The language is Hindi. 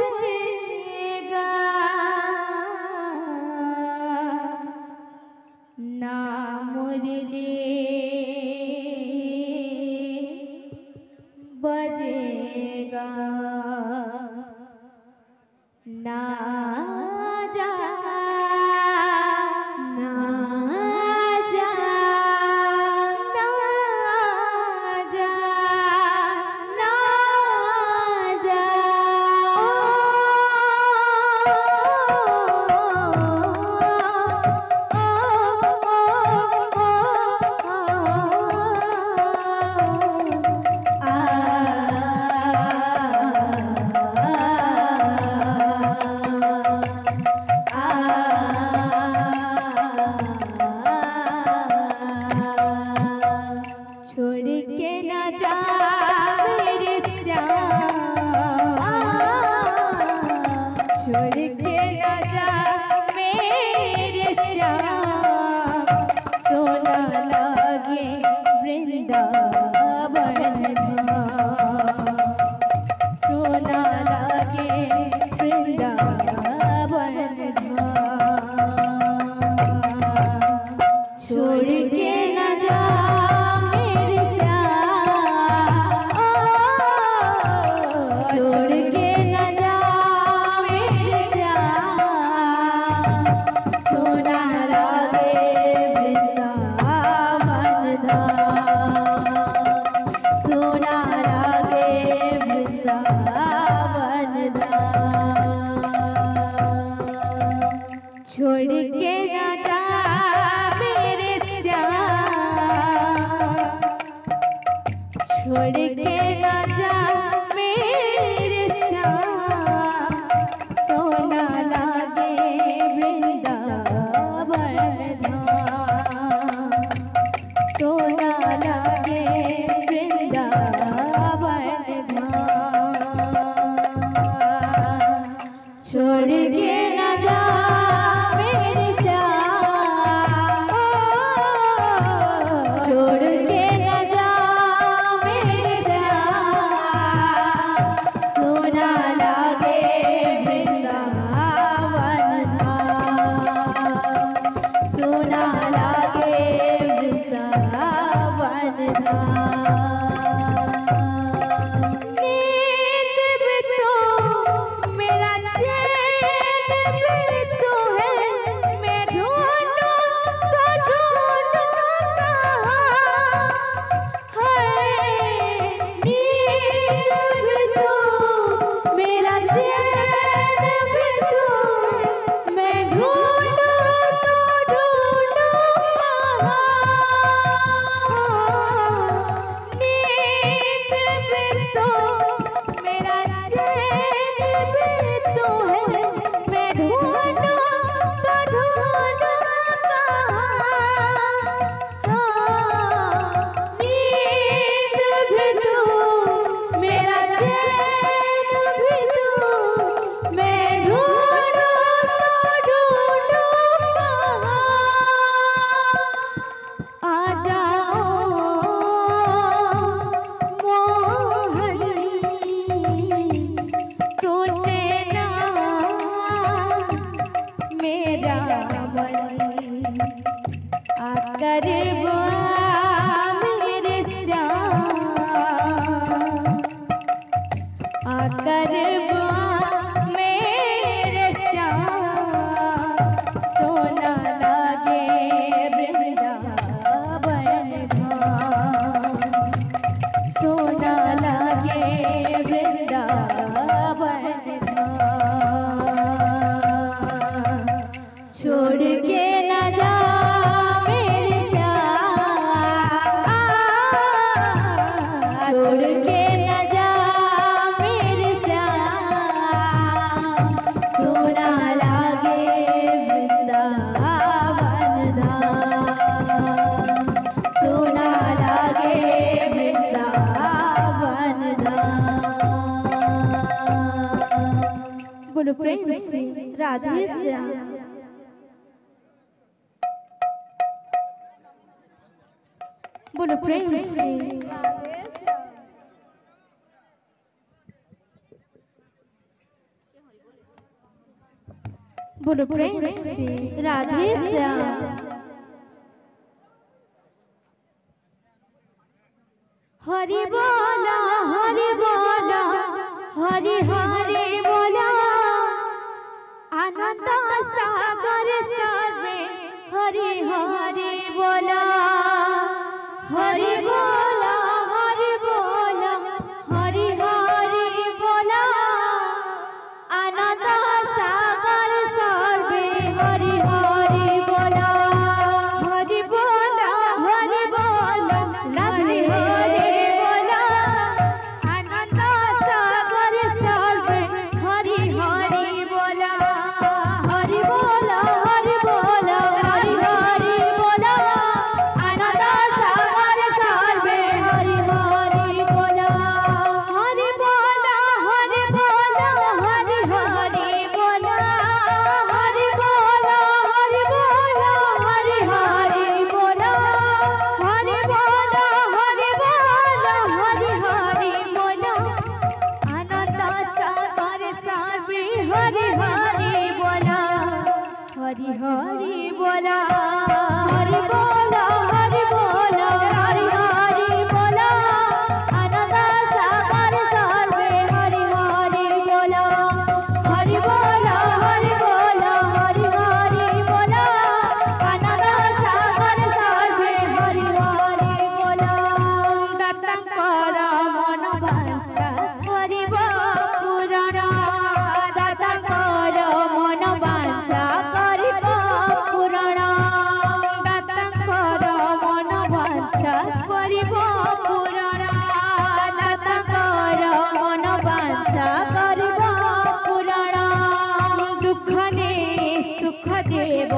बजेगा ना मुरली बजेगा ना जा ना जा ना जा ना जा छोड़ के ना जा मेरे श्याम, छोड़ के ना जा मेरे श्याम, सोना लगे वृंदावन धाम, सोना लगे वृंदावन धाम। छोड़ के ना जा मेरे श्याम, छोड़ के ना जा मेरे श्याम, सोना लगे वृंदावन धाम, सोना लगे वृंदावन धाम। छोड़ के ना जा मेरे श्याम, छोड़ के ना जा मेरे श्याम, सोना लगे वृंदावन धाम, सोना लगे वृंदावन धाम। छोड़ के ना जा मेरे श्याम, छोड़ के ना जा मेरे श्याम, सोना लगे वृंदावन धाम, सोना लगे वृंदावन धाम। नींद भी तो मेरा चैन भी तो है, मैं ढूंढूं तो ढूंढूं कहाँ है। नींद भी तो मेरा चैन भी तो है, मैं ढूंढूं तो ढूंढूं कहाँ। नींद भी तो मेरा चैन भी तो है, मैं ढूंढूं तो ढूंढूं कहाँ। नींद भी तो मेरा चैन भी तो, मैं ढूंढूं तो ढूंढूं कहाँ। आ जाओ मोहन, तूने ना मेरा मन, आकर मेरे श्याम, आकर मेरे श्याम, सोना लगे वृंदावन धाम, सोना लगे वृंदावन धाम। छोड़ के ना जा मेरे श्याम, छोड़ के ना जा मेरे श्याम, सोना लगे वृंदावन धाम, सोना लगे वृंदावन धाम। बोलो प्रेम से राधे श्याम। बोलो प्रेम से। बोलो प्रेम से राधे श्याम। हरि बोला हरि बोला हरि हरि बोला आनंद सागर सर्वे हरि हरि बोला। हरि बोला हरि बोला हरि हरि बोला आनंद सागर सर्वे हरि हरि बोला। हरि बोला हरि बोला हरि हरि बोला आनंद सागर सर्वे हरि हरि बोला। हरि बोला हरि बोला हरि हरि बोला आनंद सागर सर्वे हरि हरि बोला। हरि बोला हरि बोला हरि हरि बोला हरि बोला हरि बोला हरि हरि बोला। हरि बोला हरि बोला हरि हरि बोला आनंद सागर सर्वे हरि हरि बोला। हरि हरि बोला। हरि बोला हरि बोला हरि हरि बोला आनंद सागर सर्वे हरि हरि बोला। हरि बोला हरि बोला हरि हरि बोला आनंद सागर सर्वे हरि हरि बोला। दातांकर मन वांछा करिब पूरण दातांकर मन वांछा करिब पूरण दातांकर मन वांछा करिब पूरण दातांकर मन वांछा करिब पूरण। दुख ने सुख देव